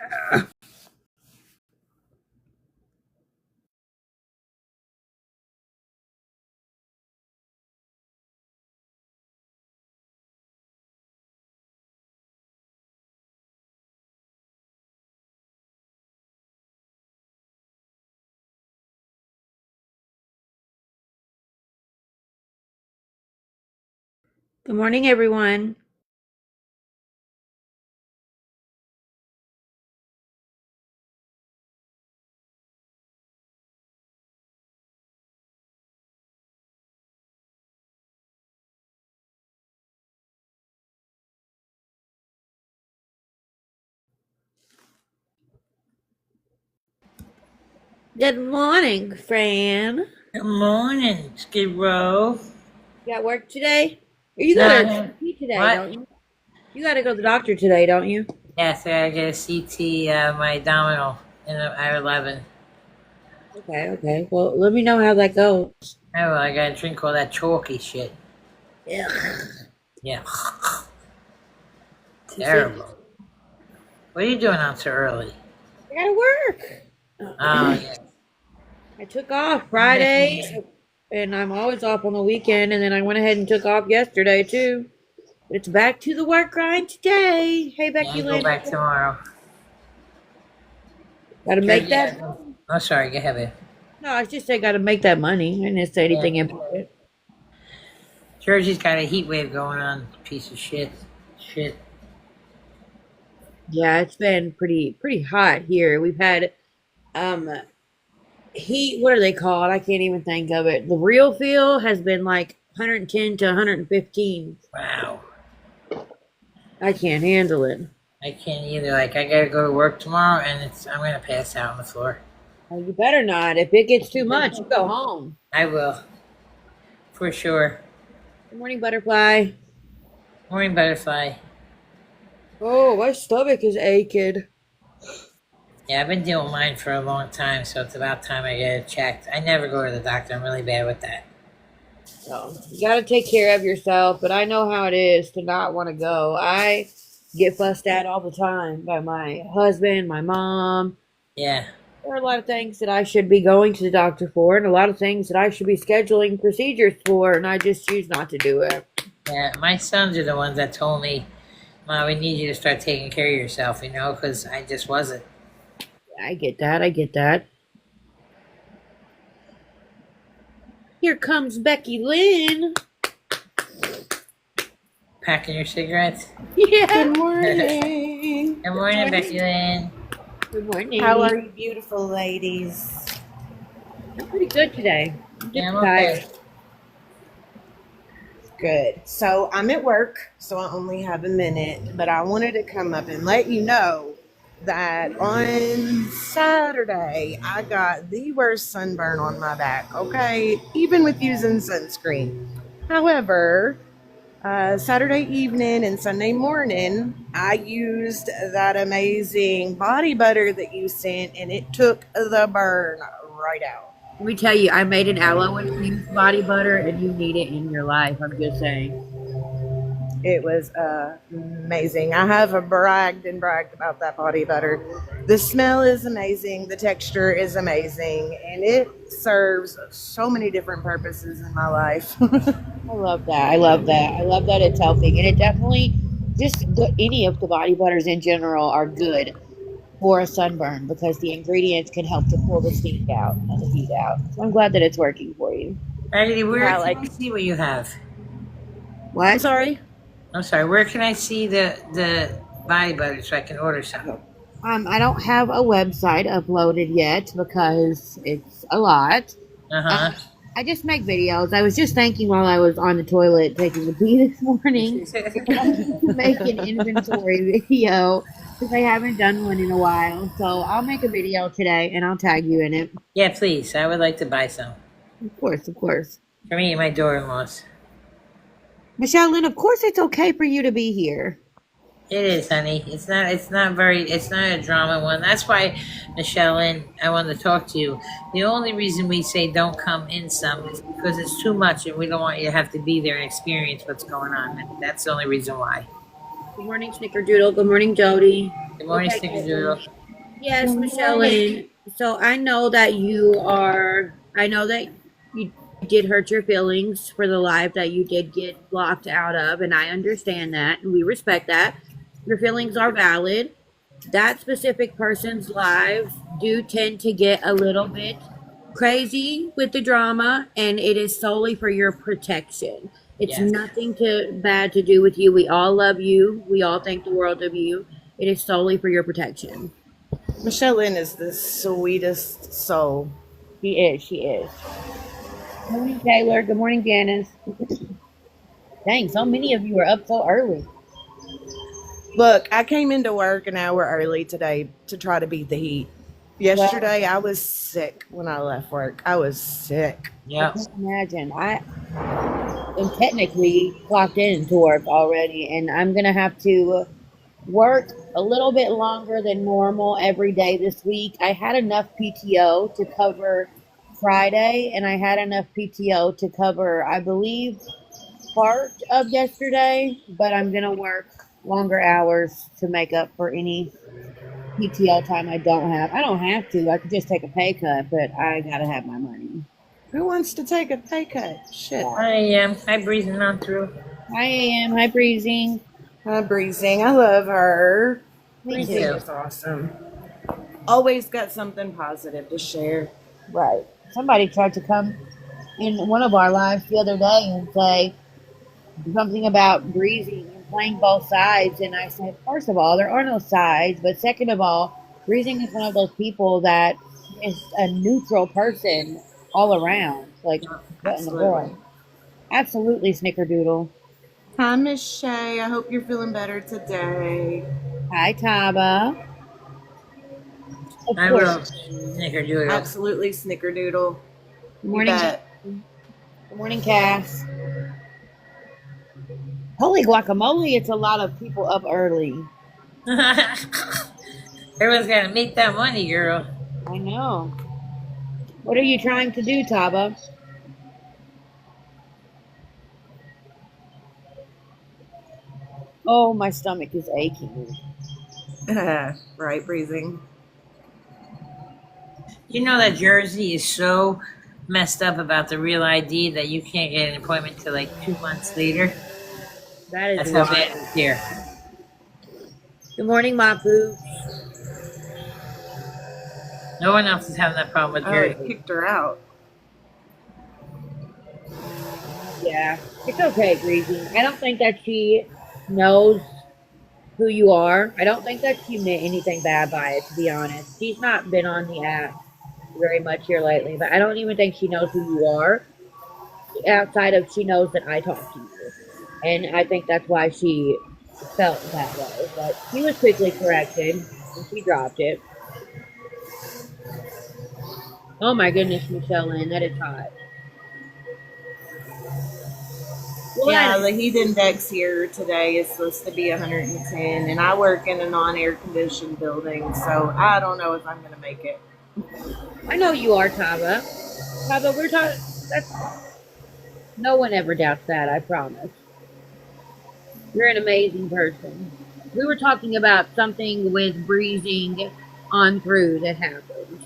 Good morning, everyone. Good morning, Fran. Good morning, Skid Row. You got work today? Or you got a No, CT today, what? don't you? You got to go to the doctor today, don't you? Yes, I gotta get a CT, my abdominal in the I-11. Okay. Well, let me know how that goes. Oh, well, I gotta drink all that chalky shit. Ugh. Yeah, You sick? terrible. What are you doing out so early? I got to work. Oh, yeah. I took off Friday, and I'm always off on the weekend, and then I went ahead and took off yesterday, too. But it's back to the work grind today. Hey, Yeah, I Becky go Lynn. back tomorrow. Got to Good, make yeah. that. Oh, sorry, go ahead. No, I just said got to make that money. I didn't say Yeah. anything important. Jersey's got a heat wave going on. Piece of shit. Shit. Yeah, it's been pretty hot here. We've had um heat, what are they called? I can't even think of it. The real feel has been like 110 to 115. Wow. I can't handle it. I can't either. Like, I gotta go to work tomorrow, and I'm gonna pass out on the floor. Oh, you better not. If it gets too much, you go home. I will, for sure. Good morning, butterfly. Morning, butterfly. Oh, my stomach is aching. Yeah, I've been dealing with mine for a long time, so it's about time I get it checked. I never go to the doctor. I'm really bad with that. So you got to take care of yourself, but I know how it is to not want to go. I get fussed at all the time by my husband, my mom. Yeah. There are a lot of things that I should be going to the doctor for, and a lot of things that I should be scheduling procedures for, and I just choose not to do it. Yeah, my sons are the ones that told me, Mom, we need you to start taking care of yourself, because I just wasn't. I get that. I get that. Here comes Becky Lynn. Packing your cigarettes? Yeah. Good morning. Good morning, Becky Lynn. Good morning. How are you, beautiful ladies? I'm pretty good today. I'm Yeah, just I'm tired. okay. Good. So I'm at work, so I only have a minute, but I wanted to come up and let you know that on Saturday I got the worst sunburn on my back, okay? Even with using sunscreen. However, Saturday evening and Sunday morning, I used that amazing body butter that you sent, and it took the burn right out. Let me tell you, I made an aloe infused body butter, and you need it in your life. I'm just saying. It was amazing. I have bragged and bragged about that body butter. The smell is amazing. The texture is amazing. And it serves so many different purposes in my life. I love that. I love that. I love that it's helping, and it definitely any of the body butters in general are good for a sunburn because the ingredients can help to pull the steam out and the heat out. So I'm glad that it's working for you. Raggedy, where Yeah, can like, I see what you have? I'm What? sorry. I'm sorry, where can I see the body butter so I can order some? I don't have a website uploaded yet because it's a lot. Uh-huh. I just make videos. I was just thinking while I was on the toilet taking a pee this morning to make an inventory video because I haven't done one in a while. So I'll make a video today and I'll tag you in it. Yeah, please. I would like to buy some. Of course, of course. For me and my daughter-in-laws. Michelle Lynn, of course it's okay for you to be here. It is, honey. It's not a drama one. That's why, Michelle, and I wanted to talk to you. The only reason we say don't come in some is because it's too much and we don't want you to have to be there and experience what's going on. That's the only reason why. Good morning, Snickerdoodle. Good morning, Jody. Good morning, Okay, Snickerdoodle. yes, Good Michelle morning. Lynn. So I know that you did hurt your feelings for the live that you did get blocked out of, and I understand that, and we respect that. Your feelings are valid. That specific person's lives do tend to get a little bit crazy with the drama, and it is solely for your protection. It's Yes. nothing bad to do with you. We all love you. We all think the world of you. It is solely for your protection. Michelle Lynn is the sweetest soul. She is. She is. Good morning, Taylor. Good morning, Janice. Dang, so many of you are up so early. Look, I came into work an hour early today to try to beat the heat. Yesterday, I was sick when I left work. I was sick. I Yep. can't imagine. I am technically clocked into work already, and I'm gonna have to work a little bit longer than normal every day this week. I had enough PTO to cover Friday, and I had enough PTO to cover, I believe, part of yesterday, but I'm gonna work longer hours to make up for any PTO time I don't have. I don't have to. I could just take a pay cut, but I gotta have my money. Who wants to take a pay cut? Shit. I am. Hi, breezing on through. Hi, AM. Hi, Breezing. Hi, Breezing. I love her. Me Me Breezing too. is awesome. Always got something positive to share. Right. Somebody tried to come in one of our lives the other day and say something about breezing and playing both sides. And I said, first of all, there are no sides. But second of all, breezing is one of those people that is a neutral person all around. Like, what in the world? Absolutely, Snickerdoodle. Hi, Miss Shay. I hope you're feeling better today. Hi, Taba. Of I course. will. Snickerdoodle. Absolutely, Snickerdoodle. Good morning, You bet. Good morning, Cass. Holy guacamole, it's a lot of people up early. Everyone's got to make that money, girl. I know. What are you trying to do, Taba? Oh, my stomach is aching. Right, Breezing. You know that Jersey is so messed up about the real ID that you can't get an appointment till like 2 months later. That That's is how wild. bad it's here. Good morning, Mapu. No one else is having that problem with Oh, it Jersey. kicked her out. Yeah, it's okay, Breezy. I don't think that she knows who you are. I don't think that she meant anything bad by it, to be honest. She's not been on the app very much here lately, but I don't even think she knows who you are. Outside of she knows that I talk to you. And I think that's why she felt that way. But she was quickly corrected and she dropped it. Oh my goodness, Michelle Lynn, that is hot. Well, Yeah, the heat index here today is supposed to be 110, and I work in a non-air conditioned building, so I don't know if I'm going to make it. I know you are, Tava. Tava, we're talking. No one ever doubts that, I promise. You're an amazing person. We were talking about something with breezing on through that happened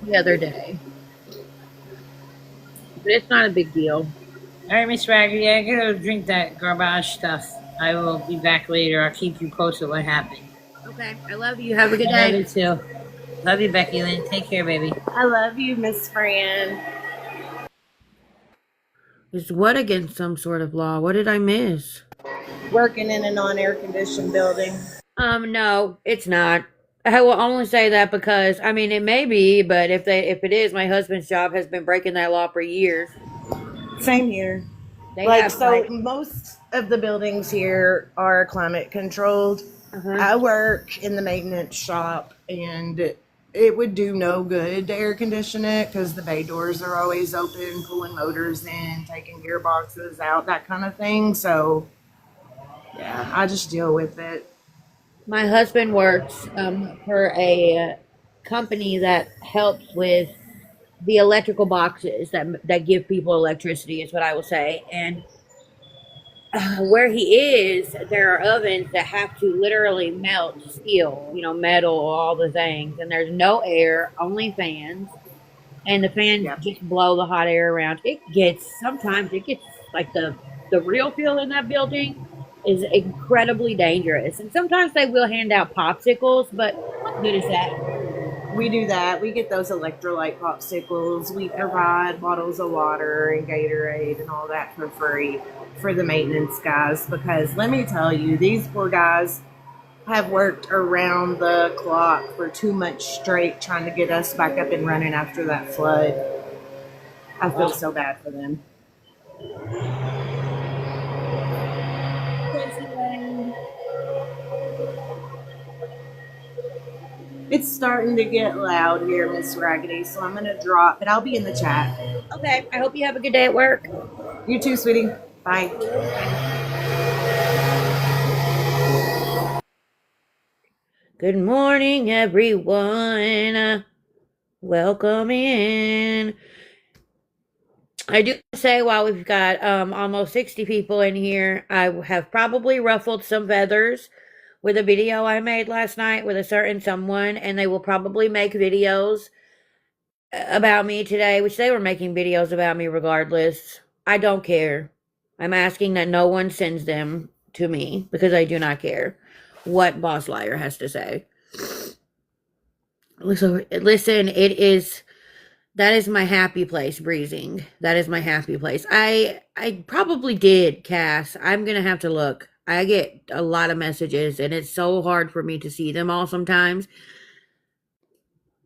the other day. But it's not a big deal. All right, Miss Raggedy, I gotta drink that garbage stuff. I will be back later. I'll keep you posted what happened. Okay, I love you. Have a good I love day. you too. Love you, Becky Lynn. Take care, baby. I love you, Miss Fran. Is what against some sort of law? What did I miss? Working in a non-air conditioned building. No, it's not. I will only say that because I mean it may be, but if it is, my husband's job has been breaking that law for years. Same here. They Like, have, so most of the buildings here are climate controlled. Uh-huh. I work in the maintenance shop, and it would do no good to air condition it because the bay doors are always open, pulling motors in, taking gearboxes out, that kind of thing. So, yeah, I just deal with it. My husband works for a company that helps with the electrical boxes that give people electricity, is what I will say. And where he is, there are ovens that have to literally melt steel, metal, all the things, and there's no air, only fans, and the fans Yep. just blow the hot air around. Sometimes it gets like the real feel in that building is incredibly dangerous, and sometimes they will hand out popsicles, but what good is that? We do that. We get those electrolyte popsicles. We provide bottles of water and Gatorade and all that for free for the maintenance guys because let me tell you, these poor guys have worked around the clock for 2 months straight trying to get us back up and running after that flood. I feel so bad for them. It's starting to get loud here, Miss Raggedy, so I'm going to drop, but I'll be in the chat. Okay, I hope you have a good day at work. You too, sweetie. Bye. Good morning, everyone. Welcome in. I do say while we've got almost 60 people in here, I have probably ruffled some feathers with a video I made last night with a certain someone, and they will probably make videos about me today, which they were making videos about me regardless. I don't care. I'm asking that no one sends them to me because I do not care what Boss Liar has to say. Listen, that is my happy place, breezing. That is my happy place. I probably did, Cass. I'm gonna have to look. I get a lot of messages and it's so hard for me to see them all sometimes.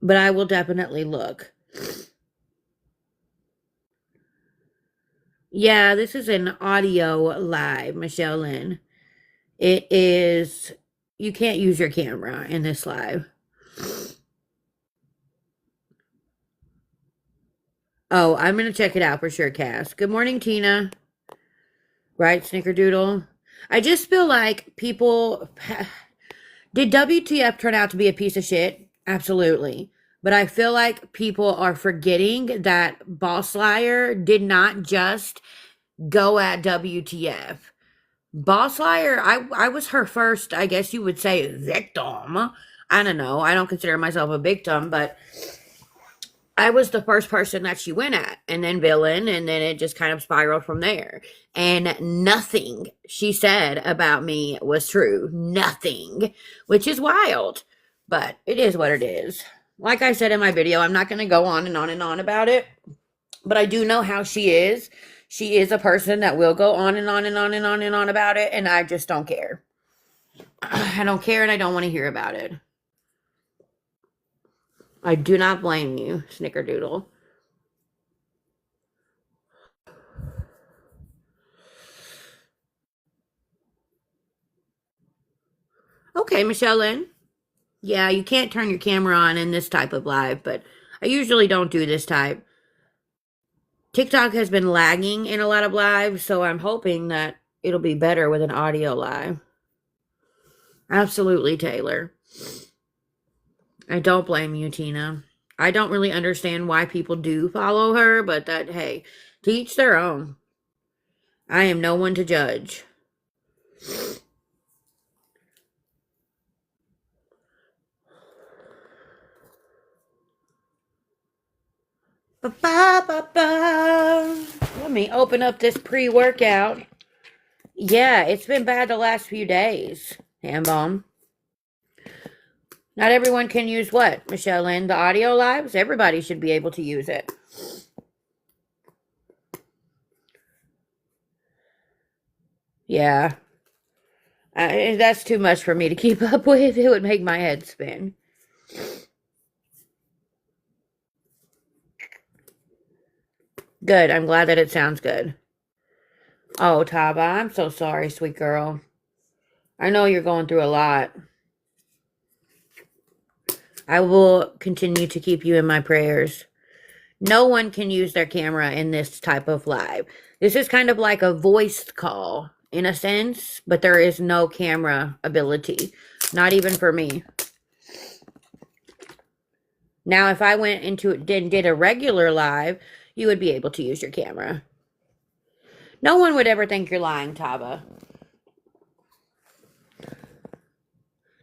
But I will definitely look. Yeah, this is an audio live, Michelle Lynn. It is, you can't use your camera in this live. Oh, I'm going to check it out for sure, Cass. Good morning, Tina. Right, Snickerdoodle? I just feel like people... Did WTF turn out to be a piece of shit? Absolutely. But I feel like people are forgetting that Boss Liar did not just go at WTF. Boss Liar, I was her first, I guess you would say, victim. I don't know. I don't consider myself a victim, but I was the first person that she went at, and then villain, and then it just kind of spiraled from there. And nothing she said about me was true. Nothing, which is wild, but it is what it is. Like I said in my video, I'm not going to go on and on and on about it, but I do know how she is. She is a person that will go on and on and on and on and on about it, and I just don't care. I don't care, and I don't want to hear about it. I do not blame you, Snickerdoodle. Okay, Michelle Lynn. Yeah, you can't turn your camera on in this type of live, but I usually don't do this type. TikTok has been lagging in a lot of lives, so I'm hoping that it'll be better with an audio live. Absolutely, Taylor. I don't blame you, Tina. I don't really understand why people do follow her, but that, hey, to each their own. I am no one to judge. Ba-ba-ba-ba. Let me open up this pre-workout. Yeah, it's been bad the last few days, Hambomb. Not everyone can use what, Michelle Lynn? The audio lives? Everybody should be able to use it. Yeah. That's too much for me to keep up with. It would make my head spin. Good. I'm glad that it sounds good. Oh, Taba, I'm so sorry, sweet girl. I know you're going through a lot. I will continue to keep you in my prayers. No one can use their camera in this type of live. This is kind of like a voice call in a sense, but there is no camera ability. Not even for me. Now, if I went into it and did a regular live, you would be able to use your camera. No one would ever think you're lying, Taba.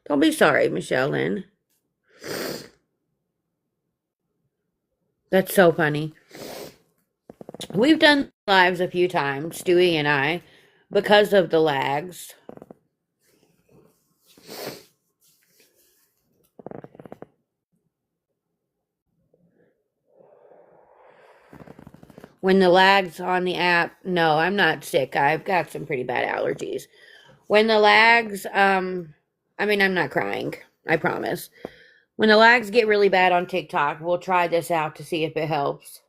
Don't be sorry, Michelle Lynn. That's so funny. We've done lives a few times, Stewie and I, because of the lags. When the lags on the app, no, I'm not sick. I've got some pretty bad allergies. When the lags, I'm not crying. I promise. When the lags get really bad on TikTok, we'll try this out to see if it helps.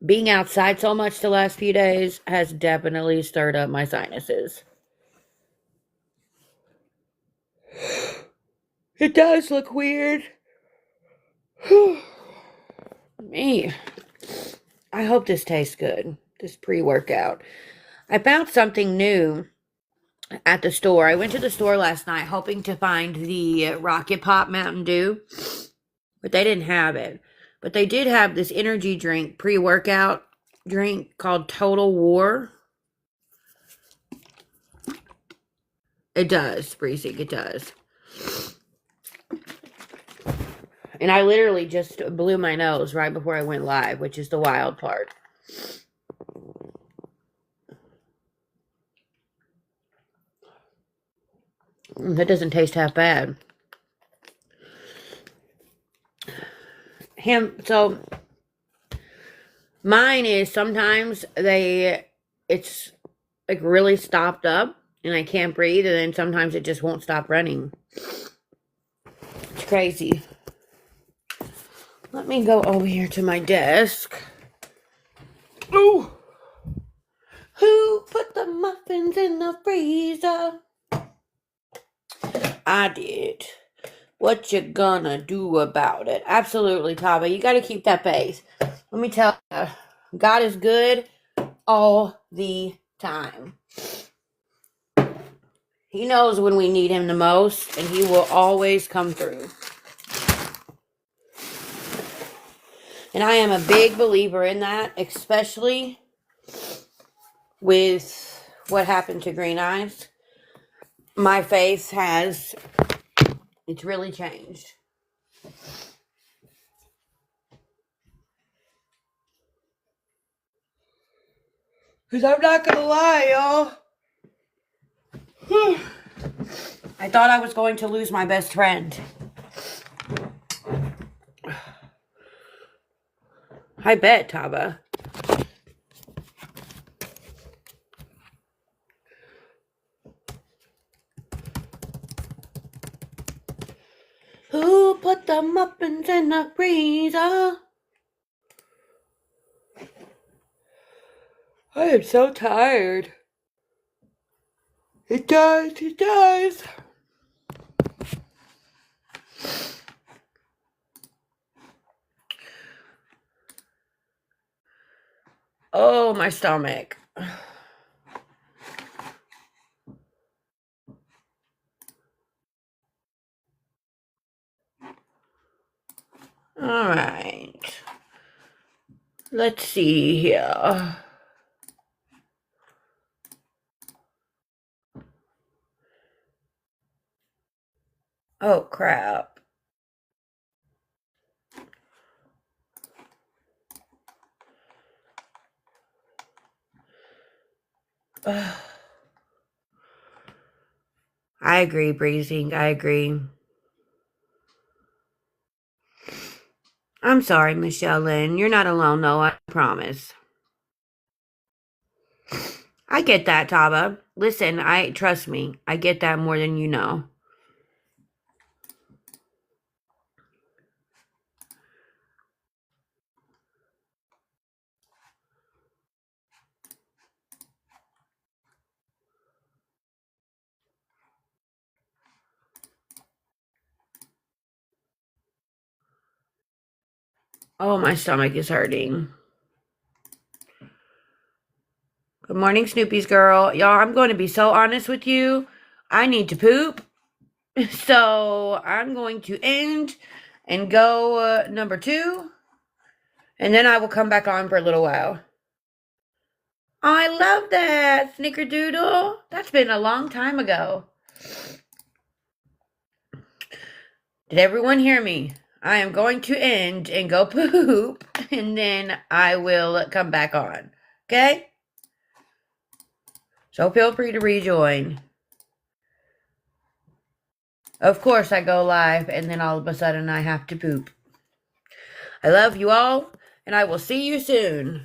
Being outside so much the last few days has definitely stirred up my sinuses. It does look weird. Me. I hope this tastes good. This pre-workout. I found something new at the store. I went to the store last night hoping to find the Rocket Pop Mountain Dew, but they didn't have it. But they did have this energy drink, pre-workout drink called Total War. It does, Breezy, it does. And I literally just blew my nose right before I went live, which is the wild part. That doesn't taste half bad. So mine is sometimes it's like really stopped up and I can't breathe, and then sometimes it just won't stop running. It's crazy. Let me go over here to my desk. Ooh. Who put the muffins in the freezer? I did. What you gonna do about it? Absolutely, Taba. You gotta keep that faith. Let me tell you, God is good all the time. He knows when we need him the most, and he will always come through. And I am a big believer in that, especially with what happened to Green Eyes. My faith it's really changed. Because I'm not going to lie, y'all. I thought I was going to lose my best friend. I bet, Taba. Who put the muffins in the freezer? I am so tired. It does. Oh, my stomach. All right. Let's see here. Oh, crap. I agree, Breezing. I agree. I'm sorry, Michelle Lynn. You're not alone, though, I promise. I get that, Taba. Listen, trust me. I get that more than you know. Oh, my stomach is hurting. Good morning, Snoopy's girl. Y'all, I'm going to be so honest with you. I need to poop. So I'm going to end and go number 2. And then I will come back on for a little while. I love that, Snickerdoodle. That's been a long time ago. Did everyone hear me? I am going to end and go poop, and then I will come back on. Okay? So feel free to rejoin. Of course, I go live, and then all of a sudden I have to poop. I love you all, and I will see you soon.